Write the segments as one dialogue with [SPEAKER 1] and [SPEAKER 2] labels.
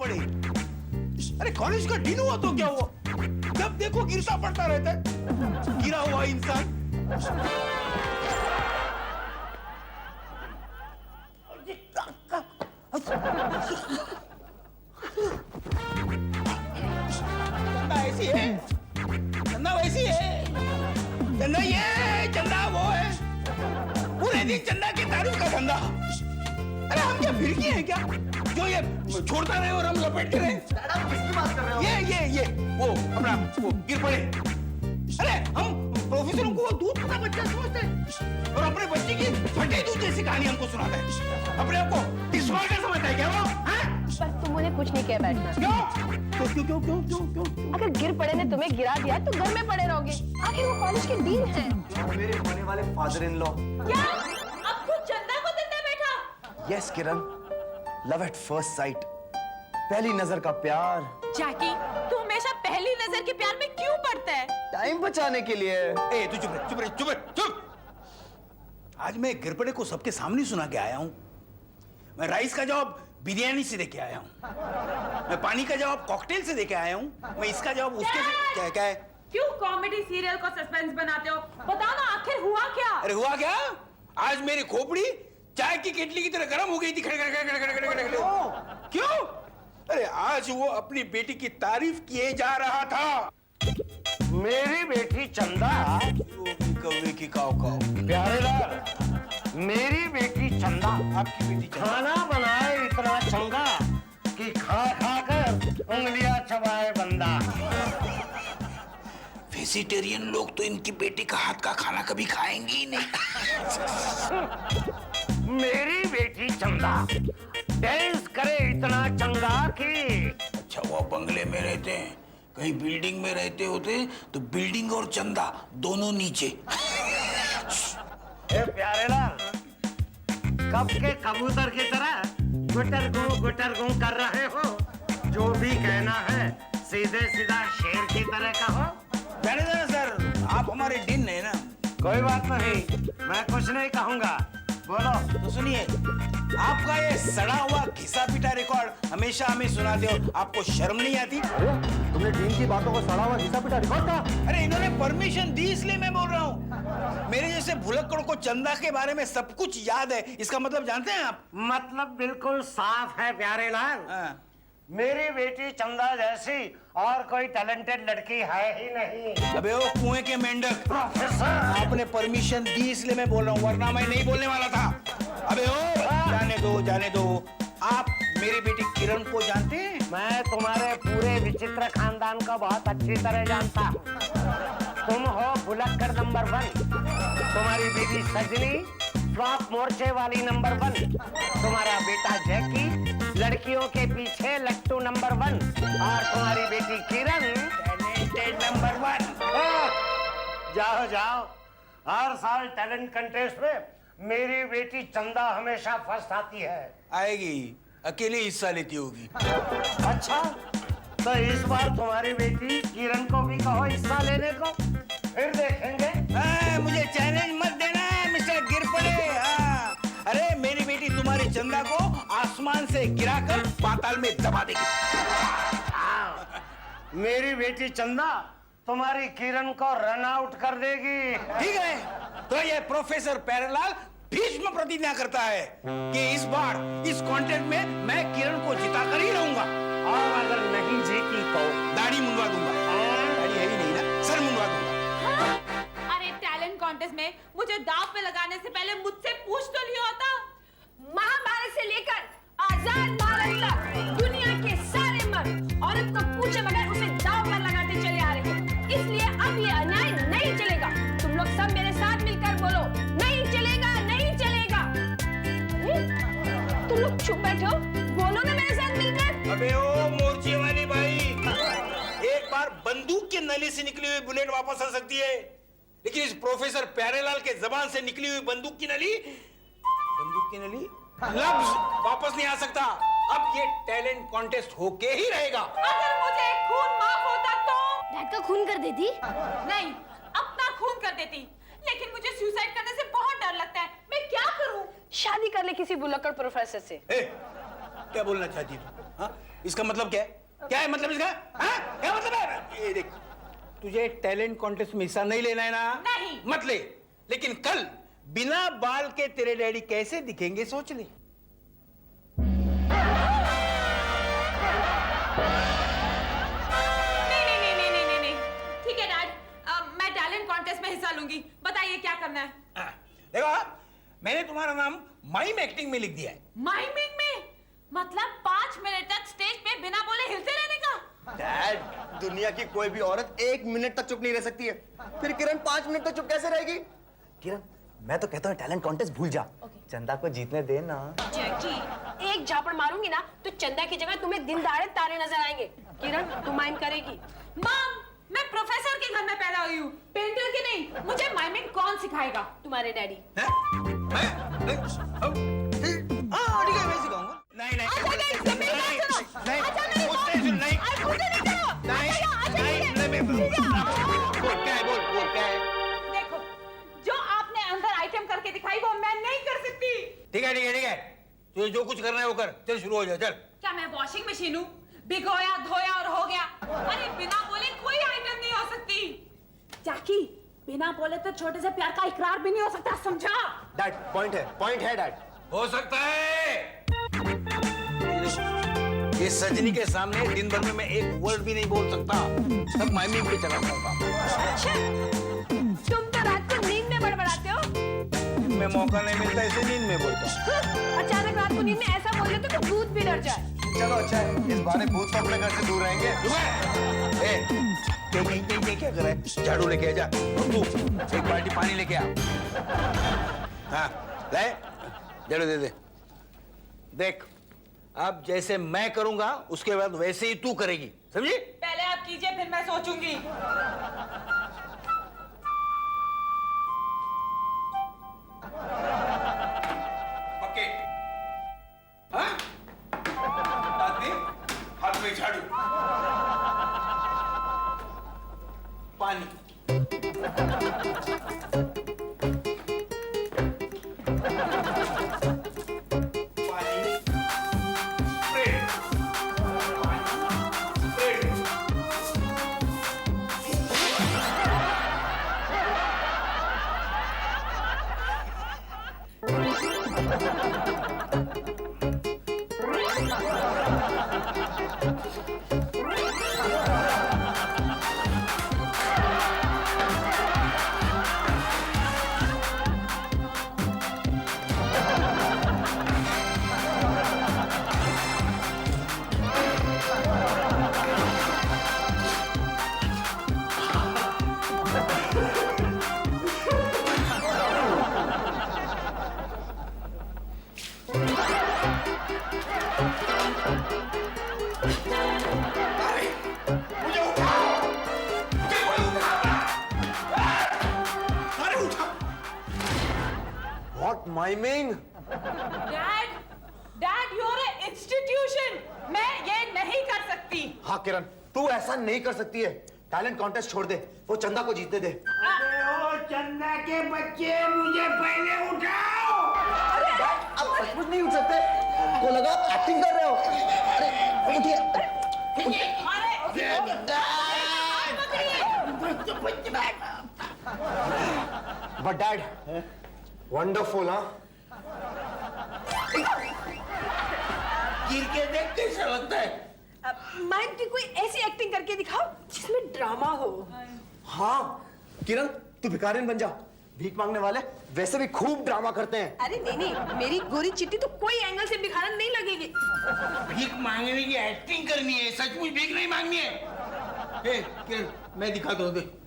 [SPEAKER 1] पड़े। अरे कॉलेज का दिन हुआ तो क्या हुआ, जब देखो गिरता पड़ता रहता है, गिरा हुआ इंसान। चंदा ऐसी है, चंदा वैसी है, चंदा ये, चंदा वो है, पूरे दिन चंदा की तारीफ का धंधा। अरे हम क्या फिरकी हैं क्या, जो ये छोड़ता रहे और हम लपेटते रहे?
[SPEAKER 2] किसकी बात कर रहे हो?
[SPEAKER 1] ये वो अपना वो गिर पड़े। अरे हम प्रोफेसरों को वो दूध का बच्चा समझते हैं और अपने बच्चे की फटे दूध जैसी कहानी हमको सुनाता है। अपने आप को डिस्मार्टर समझता है क्या वो?
[SPEAKER 3] बस तुम उन्हें कुछ नहीं कह बैठना।
[SPEAKER 1] क्यों?
[SPEAKER 3] अगर गिर पड़े ने तुम्हें गिरा दिया तो घर में पड़े रहोगे। आखिर वो कॉलेज के डीन है।
[SPEAKER 2] मेरे होने वाले फादर इन लॉ।
[SPEAKER 4] क्या अब खुद चंदा को देता बैठा?
[SPEAKER 2] Yes Kiran, love at first sight, पहली नजर का प्यार।
[SPEAKER 4] जैकी, तू हमेशा पहली नजर के प्यार में क्यों पड़ता है?
[SPEAKER 2] टाइम बचाने के लिए।
[SPEAKER 1] ए तू चुप। आज मैं गिरपड़े को सबके सामने सुना के आया हूं। मैं राइस का जवाब बिरयानी से देके आया हूं, मैं पानी का जवाब कॉकटेल से देके आया हूं, मैं इसका जवाब उसके से। क्या है?
[SPEAKER 4] क्यों कॉमेडी सीरियल को सस्पेंस बनाते हो? बताओ ना आखिर हुआ क्या?
[SPEAKER 1] अरे हुआ क्या, आज मेरी खोपड़ी चाय की केटली की तरह गर्म हो गई थी। क्यों? अरे आज वो अपनी बेटी की तारीफ किए जा रहा था।
[SPEAKER 5] मेरी बेटी चंदा,
[SPEAKER 1] कौवे की काव काव।
[SPEAKER 5] प्यारे लाल, मेरी बेटी चंदा
[SPEAKER 1] आपकी बेटी
[SPEAKER 5] खाना बनाए इतना चंगा कि खा खा कर उंगलियां चबाए बंदा।
[SPEAKER 1] वेजिटेरियन लोग तो इनकी बेटी का हाथ का खाना कभी खाएंगे ही नहीं।
[SPEAKER 5] मेरी बेटी चंदा डांस करे इतना चंगा कि।
[SPEAKER 1] अच्छा वो बंगले में रहते हैं, कहीं बिल्डिंग में रहते होते तो बिल्डिंग और चंदा दोनों नीचे।
[SPEAKER 5] ए प्यारे लाल, कब के कबूतर की तरह गुटर गू कर रहे हो? जो भी कहना है सीधे सीधा शेर की तरह कहो।
[SPEAKER 1] जाने देना सर, आप हमारे डिन है ना।
[SPEAKER 5] कोई बात नहीं, मैं कुछ नहीं कहूंगा, बोलो।
[SPEAKER 1] तो सुनिए, आपका ये सड़ा हुआ घिसा पिटा रिकॉर्ड हमेशा हमें सुनाते हो, आपको शर्म नहीं आती?
[SPEAKER 2] तुमने टीम की बातों को सड़ा हुआ घिसा पिटा रिकॉर्ड था?
[SPEAKER 1] अरे इन्होंने परमिशन दी इसलिए मैं बोल रहा हूँ। मेरे जैसे भुलक्कड़ को चंदा के बारे में सब कुछ याद है, इसका मतलब जानते हैं आप?
[SPEAKER 5] मतलब बिल्कुल साफ है प्यारे लाल।
[SPEAKER 1] हाँ।
[SPEAKER 5] मेरी बेटी चंदा जैसी और कोई टैलेंटेड लड़की है ही नहीं।
[SPEAKER 1] अबे वो कुएं के मेंढक,
[SPEAKER 5] प्रोफेसर,
[SPEAKER 1] आपने परमिशन दी इसलिए मैं बोल रहा हूँ, वरना मैं नहीं बोलने वाला था। अबे ओ जाने दो। आप मेरी बेटी किरण को जानते हैं?
[SPEAKER 5] मैं तुम्हारे पूरे विचित्र खानदान को बहुत अच्छी तरह जानता हूँ। तुम हो भुलक्कड़ नंबर 1, तुम्हारी बेटी सजनी फ्लॉप मोर्चे वाली नंबर 1, तुम्हारा बेटा जैकी लड़कियों के पीछे लट्टू नंबर 1 और तुम्हारी बेटी किरण टैलेंटेड नंबर 1। जाओ, हर साल टैलेंट कंटेस्ट में मेरी बेटी चंदा हमेशा फर्स्ट आती है।
[SPEAKER 1] आएगी, अकेले हिस्सा लेती होगी।
[SPEAKER 5] अच्छा, तो इस बार तुम्हारी बेटी किरण को भी कहो हिस्सा लेने को, फिर देखेंगे।
[SPEAKER 1] मुझे चैलेंज मत देना मिस्टर गिरपड़े। अरे मेरी बेटी तुम्हारी चंदा को आसमान से गिराकर पाताल में दबा देगी।
[SPEAKER 5] मेरी बेटी चंदा तुम्हारी किरण को रन आउट कर देगी।
[SPEAKER 1] ठीक है, तो ये प्रोफेसर प्यारेलाल भीष्म प्रतिज्ञा करता है कि इस बार इस कॉन्टेस्ट में मैं किरण को जिताकर ही रहूंगा।
[SPEAKER 5] और अगर नहीं जीती तो
[SPEAKER 1] दाढ़ी मुंडवा दूंगा। दाढ़ी है ही नहीं ना, सर मुंडवा दूंगा।
[SPEAKER 4] अरे टैलेंट कॉन्टेस्ट में मुझे दांव पे लगाने से पहले मुझसे पूछ तो लिया होता।
[SPEAKER 3] महाभारत से लेकर आजाद भारत तक दुनिया के सारे मर्द औरत को पूछे बगैर उसे दांव पर लगाते चले आ रहे हैं। इसलिए अब ये अन्याय नहीं चलेगा। तुम लोग सब मेरे साथ मिलकर बोलो, नहीं चलेगा, नहीं चलेगा। तुम लोग चुप बैठो, बोलो ना मेरे साथ मिलकर।
[SPEAKER 1] अबे ओ मोर्चे वाली भाई, एक बार बंदूक के नली से निकली हुई बुलेट वापस आ सकती है, लेकिन इस प्रोफेसर प्यारेलाल के जबान से निकली हुई बंदूक की नली लफ्ज वापस नहीं आ सकता। अब ये टैलेंट कॉन्टेस्ट होके ही रहेगा।
[SPEAKER 4] अगर मुझे खून माफ होता तो?
[SPEAKER 3] डैड का खून कर देती?
[SPEAKER 4] नहीं, अपना खून कर देती। लेकिन मुझे सुसाइड करने से बहुत डर लगता है। मैं क्या करूं?
[SPEAKER 3] शादी कर ले किसी भुलक्कड़ प्रोफेसर से।
[SPEAKER 1] क्या बोलना चाहती तू? इसका मतलब क्या है? क्या है मतलब इसका? हाँ? क्या मतलब है? ये देख, तुझे टैलेंट कॉन्टेस्ट में हिस्सा नहीं लेना है ना?
[SPEAKER 4] नहीं।
[SPEAKER 1] मत ले। लेकिन कल बिना बाल के तेरे डैडी कैसे दिखेंगे सोच ले।
[SPEAKER 4] नहीं। ठीक है डैड, मैं टैलेंट कॉन्टेस्ट में हिस्सा लूंगी। बताइए क्या करना है?
[SPEAKER 1] देखो, मैंने तुम्हारा नाम माइम एक्टिंग में लिख दिया है।
[SPEAKER 4] माइमिंग में? मतलब 5 मिनट तक स्टेज पे बिना बोले हिलते रहने का?
[SPEAKER 2] डैड, दुनिया की कोई भी औरत 1 मिनट तक चुप नहीं रह सकती है। फिर किरण 5 मिनट तक चुप कैसे रहेगी? किरण, मैं तो कहता हूँ टैलेंट कॉन्टेस्ट भूल जा। चंदा को जीतने दे ना।
[SPEAKER 3] जैकी, एक झापड़ मारूंगी ना तो चंदा की जगह तुम्हें दिन दहाड़े तारे नजर आएंगे। किरण, तू माइम करेगी?
[SPEAKER 4] मॉम, मैं प्रोफेसर के घर में पैदा हुई हूँ, पेंटर के नहीं। मुझे माइमिंग कौन सिखाएगा?
[SPEAKER 3] तुम्हारे डैडी।
[SPEAKER 1] हाँ, ठीक है, मैं सिखाऊंगा। नहीं नहीं
[SPEAKER 3] अच्छा, नहीं,
[SPEAKER 1] नहीं,
[SPEAKER 3] मेरी बात सुनो।
[SPEAKER 1] नहीं,
[SPEAKER 3] अच्छा, मेरी
[SPEAKER 1] मुझसे
[SPEAKER 3] बात-
[SPEAKER 1] सुन, नहीं,
[SPEAKER 3] आज मुझे नहीं करो।
[SPEAKER 1] नहीं,
[SPEAKER 3] अच्छा,
[SPEAKER 1] नहीं,
[SPEAKER 3] ठीक है।
[SPEAKER 1] नहीं, मैं-
[SPEAKER 3] ठीक है।
[SPEAKER 1] बोल क्या है, बोल क्या है?
[SPEAKER 4] देखो, जो आपने अंदर आइटम करके दिखाई वो मैं नहीं कर सकती।
[SPEAKER 1] ठीक है, तुझे जो कुछ करना है वो कर। चल शुरू हो जा, चल।
[SPEAKER 4] क्या मैं वॉशिंग मशीन हूँ? भिगोया, धोया और हो गया। अरे बिना बोले कोई आइटम नहीं हो सकती। जैकी, बिना बोले तो छोटे से प्यार का इकरार भी नहीं हो सकता, समझा?
[SPEAKER 2] डैड, पॉइंट है डैड।
[SPEAKER 1] हो सकता है। ये सजनी के सामने दिन भर में मैं एक वर्ड भी नहीं बोल सकता। सब माइमिंग पे चला जाऊंगा।
[SPEAKER 3] अच्छा, तुम तो रात को नींद में बड़बड़ाते हो।
[SPEAKER 1] मैं मौका नहीं मिलता ऐसे नींद में बोलता हूँ।
[SPEAKER 3] अचानक रात को नींद में ऐसा बोल देते कि भूत भी डर जाए।
[SPEAKER 2] चलो अच्छा है, इस बारे भूत तो अपने घर से दूर रहेंगे।
[SPEAKER 1] क्या कर रहा है? झाड़ू लेके आ जा। तू एक बाल्टी पानी लेके आ। हाँ, ले झाड़ू दे दे। देख, अब जैसे मैं करूंगा उसके बाद वैसे ही तू करेगी, समझी?
[SPEAKER 4] पहले आप कीजिए, फिर मैं सोचूंगी।
[SPEAKER 1] पक्के? हाँ? दादी, हाथ में झाड़ू, पानी।
[SPEAKER 2] Miming?
[SPEAKER 4] Dad, you're an institution. मैं ये नहीं कर सकती।
[SPEAKER 2] हाँ किरण, तू ऐसा नहीं कर सकती है। टैलेंट कॉन्टेस्ट छोड़ दे, वो चंदा को जीतने दे।
[SPEAKER 1] ओ चंदा के बच्चे, मुझे पहले उठाओ।
[SPEAKER 2] अरे डैड, आप सचमुच नहीं उठ सकते? को लगा आप एक्टिंग कर रहे हो। अरे उठिए। But dad, wonderful. हाँ,
[SPEAKER 1] गिर के देख कैसा लगता है?
[SPEAKER 3] माइम की कोई ऐसी एक्टिंग करके दिखाओ जिसमें ड्रामा हो।
[SPEAKER 2] हाँ किरण, तू भिखारिन बन जा। भीख मांगने वाले वैसे भी खूब ड्रामा करते हैं।
[SPEAKER 3] अरे नहीं, मेरी गोरी चिट्टी तो कोई एंगल से भिखारन नहीं लगेगी।
[SPEAKER 1] भीख मांगने की एक्टिंग करनी है, सचमुच भीख नहीं मांगनी है। ए, किरण, मैं दिखाता हूँ, देख।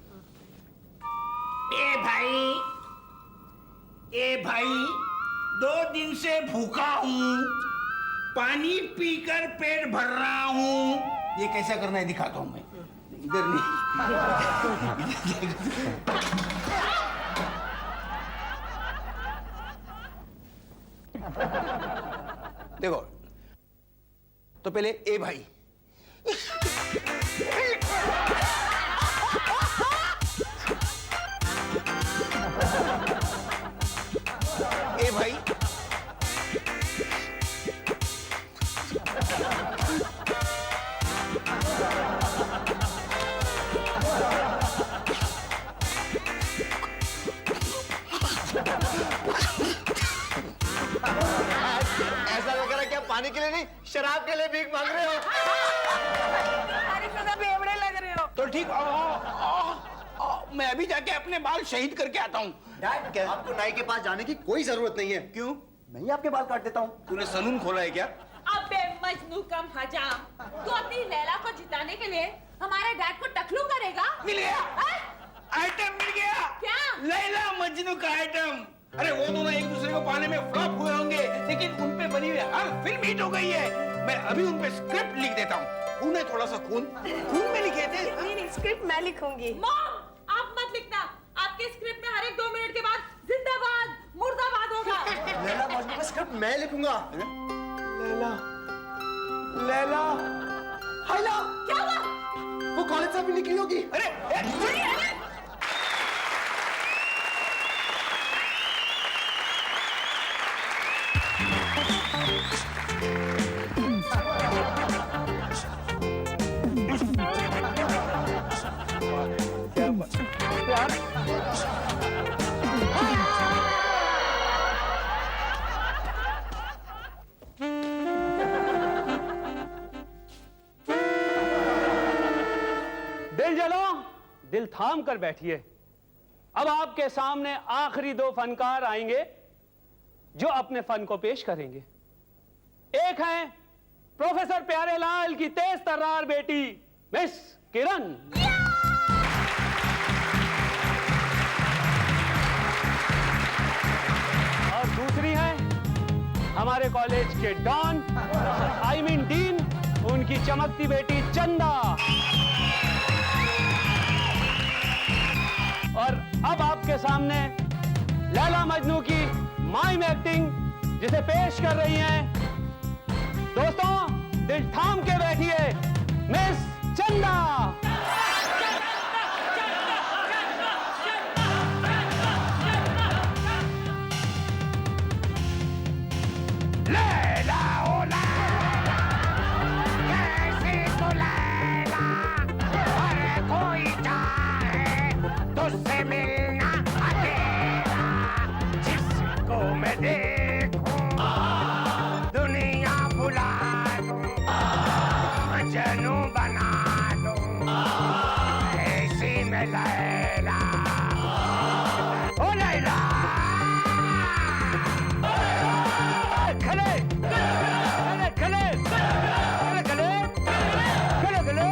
[SPEAKER 1] ए भाई, 2 दिन से भूखा हूँ, पानी पीकर पेट भर रहा हूँ। ये कैसा करना है दिखाता हूँ मैं। इधर नहीं। देखो, तो पहले ए भाई। ए भाई,
[SPEAKER 2] शराब के लिए भीख मांग रहे हो?
[SPEAKER 4] अरे सदा बेवड़े लग रहे हो।
[SPEAKER 1] तो ठीक, मैं अभी जाके अपने बाल शहीद करके आता हूँ।
[SPEAKER 2] डैड, आपको नाई के पास जाने की कोई जरूरत नहीं है।
[SPEAKER 1] क्यों?
[SPEAKER 2] मैं ही आपके बाल काट देता हूँ।
[SPEAKER 1] तूने सलून खोला है क्या?
[SPEAKER 4] अबे मजनू कम हजाम, तू अपनी लैला को जिताने के लिए हमारे डैड को टकलू करेगा?
[SPEAKER 1] मिल गया,
[SPEAKER 4] हैं?
[SPEAKER 1] आइटम मिल गया।
[SPEAKER 4] क्या?
[SPEAKER 1] लैला मजनू का आइटम। अरे वो दोनों एक दूसरे को पाने में फ्लॉप हुए होंगे, लेकिन उन पे बनी हुई हर फिल्म हिट हो गई है। मैं अभी उन पे स्क्रिप्ट लिख देता हूँ। खून है थोड़ा सा खून में लिखे थे।
[SPEAKER 3] नहीं, स्क्रिप्ट मैं लिखूंगी।
[SPEAKER 4] मॉम, आप मत लिखना। आपके स्क्रिप्ट में हर एक 2 मिनट के बाद जिंदाबाद मुर्दाबाद होगा।
[SPEAKER 2] लैला मजनू का स्क्रिप्ट मैं लिखूंगा। लैला, लैला, हाइला,
[SPEAKER 4] क्या हुआ?
[SPEAKER 2] वो कॉलेज से भी निकली होगी।
[SPEAKER 1] अरे
[SPEAKER 6] दिल जलो, दिल थाम कर बैठिए। अब आपके सामने आखिरी 2 फनकार आएंगे जो अपने फन को पेश करेंगे। एक है प्रोफेसर प्यारेलाल की तेज तर्रार बेटी मिस किरण, और दूसरी है हमारे कॉलेज के डॉन, आई मीन डीन, उनकी चमकती बेटी चंदा। और अब आपके सामने लैला मजनू की माइम एक्टिंग जिसे पेश कर रही हैं दोस्तों, दिल थाम के बैठिए, मिस चंदा।
[SPEAKER 5] लैला ओ लैला, कैसी तू लैला, हर कोई चाहे तुझसे मिलना अकेला, जिसको मैं देखूं दुनिया भुला दूं, मजनू बना दूं, ऐसी मैं लैला, ओ लैला। खले खले खले खले खले खले खले,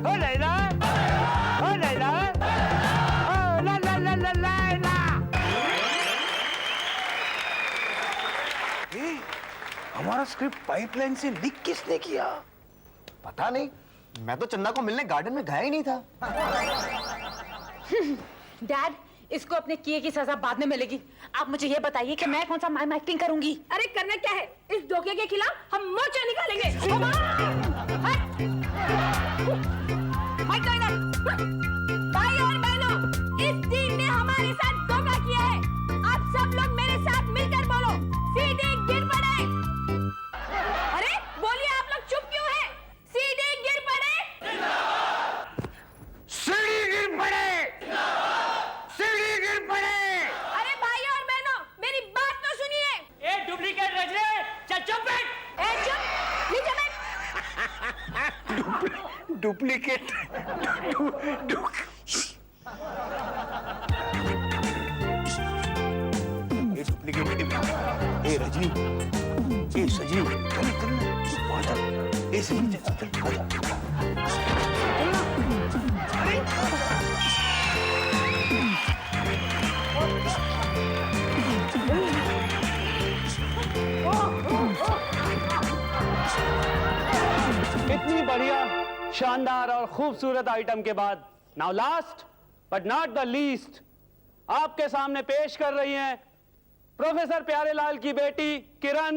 [SPEAKER 5] ओ लैला, ओ लैला, ओ ला ला ला ला लैला।
[SPEAKER 1] हमारा स्क्रिप्ट पाइपलाइन से लीक किसने किया?
[SPEAKER 2] पता नहीं, मैं तो चंदा को मिलने गार्डन में गया ही नहीं था।
[SPEAKER 4] डैड, इसको अपने किए की सजा बाद में मिलेगी। आप मुझे ये बताइए कि मैं कौन सा माइम एक्टिंग करूंगी?
[SPEAKER 3] अरे करना क्या है? इस धोखे के खिलाफ हम मोर्चा निकालेंगे। भाई तो इधर। भाई और बहनों, इस टीम ने हमारे साथ धोखा किया है। आप सब लोग मेरे साथ मिलकर बोलो, सीढ़ी गिर पड़े। अरे बोलिए, आप लोग चुप क्यों हैं? सीढ़ी गिर पड़े।
[SPEAKER 5] सीढ़ी गिर पड़े, सीढ़ी गिर पड़े।
[SPEAKER 3] अरे भाई और बहनों, मेरी बात तो सुनिए।
[SPEAKER 6] ए डुप्लीकेट रजरे, चल चुप बैठ।
[SPEAKER 3] ए चुप, नीचे बैठ।
[SPEAKER 1] डुप्लीकेट ए रजनी, ए सजनी, चल चल वहां चल, ए सजनी चल चल आजा।
[SPEAKER 6] इतनी बढ़िया, शानदार और खूबसूरत आइटम के बाद now last but not the least आपके सामने पेश कर रही हैं प्रोफेसर प्यारेलाल की बेटी किरण,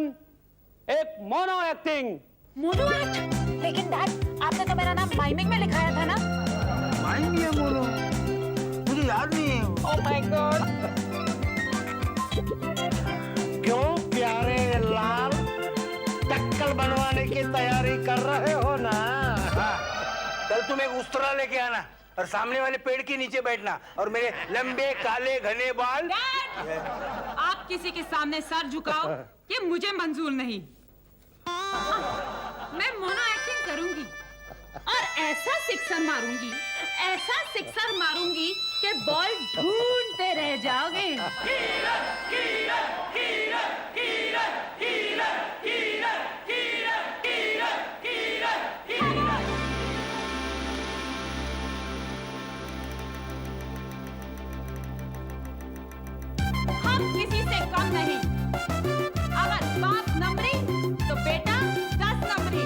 [SPEAKER 6] एक मोनो एक्टिंग।
[SPEAKER 4] Mono act? लेकिन डैड, आपने तो मेरा नाम माइमिंग में लिखाया था ना?
[SPEAKER 1] माइम या बोलो, मुझे याद नहीं है।
[SPEAKER 4] Oh my God.
[SPEAKER 5] क्यों प्यारे लाल, टक्कर बनवाने की तैयारी कर रहे हो ना?
[SPEAKER 1] कल तुम एक उस्तरा लेके आना और सामने वाले पेड़ के नीचे बैठना और मेरे लंबे काले घने बाल।
[SPEAKER 4] डैड, आप किसी के सामने सर झुकाओ ये मुझे मंजूर नहीं। मैं मोनो एक्टिंग करूंगी और ऐसा सिक्सर मारूंगी कि बॉल ढूंढते रह जाओगे। हम किसी से कम नहीं। अगर बाप नंबरी तो बेटा 10 नंबरी।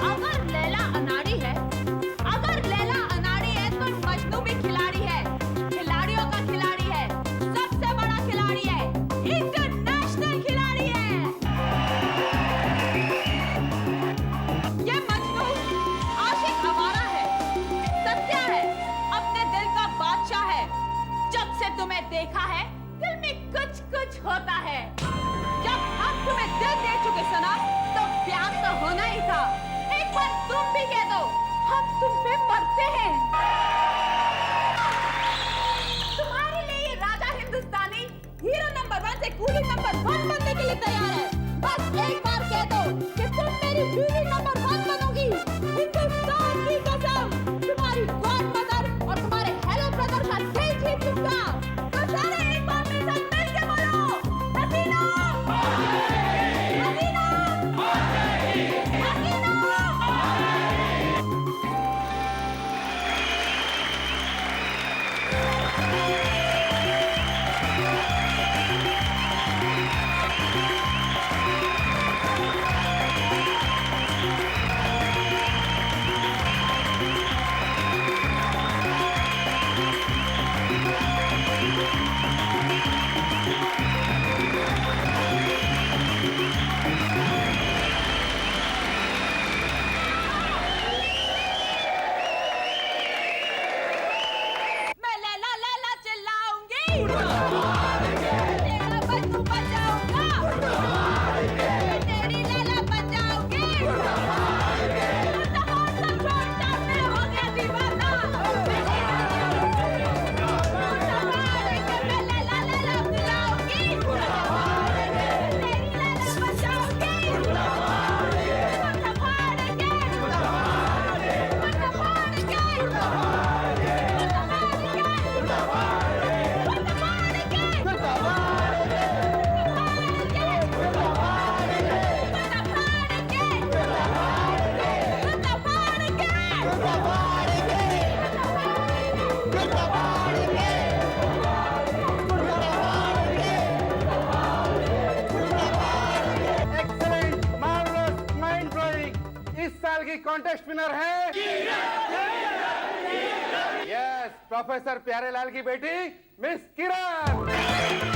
[SPEAKER 4] अगर लैला अनाड़ी है तो मजनू भी खिलाड़ी है, खिलाड़ियों का खिलाड़ी है, सबसे बड़ा खिलाड़ी है, इंटरनेशनल खिलाड़ी है। ये मजनू आशिक आवारा है, सत्या है, अपने दिल का बादशाह है। जब से तुम्हें देखा है दिल में कुछ होता है। जब हम तुम्हें दिल दे चुके सनम तो प्यार तो होना ही था। एक बार तुम भी कह दो हम तुम पे मरते हैं। तुम्हारे लिए ये राजा हिंदुस्तानी हीरो नंबर 1 से कूली नंबर 1 बनने के लिए तैयार है। बस एक बार कह दो कि तुम मेरी बीवी नंबर 1 बनोगी। हिंदुस्तान की कसम, तुम्हारी गॉड मदर और तुम्हारे हेलो ब्रदर का दिल जीत लूंगा। तो सारे एक बार मेरे साथ मिलके बोलो, हसीना हसीना हसीना। मैं लैला लैला चिल्लाऊंगी, तेरा बच्चू बचाऊंगा, तेरी लैला बचाऊंगी। में हो गया दीवाना, मैं लैला लैला चिल्लाऊंगी, तेरी लैला बचाऊंगी।
[SPEAKER 7] Excellent, marvellous, mind blowing. इस साल की कॉन्टेस्ट विनर है यस, प्रोफेसर प्यारेलाल की बेटी मिस किरण।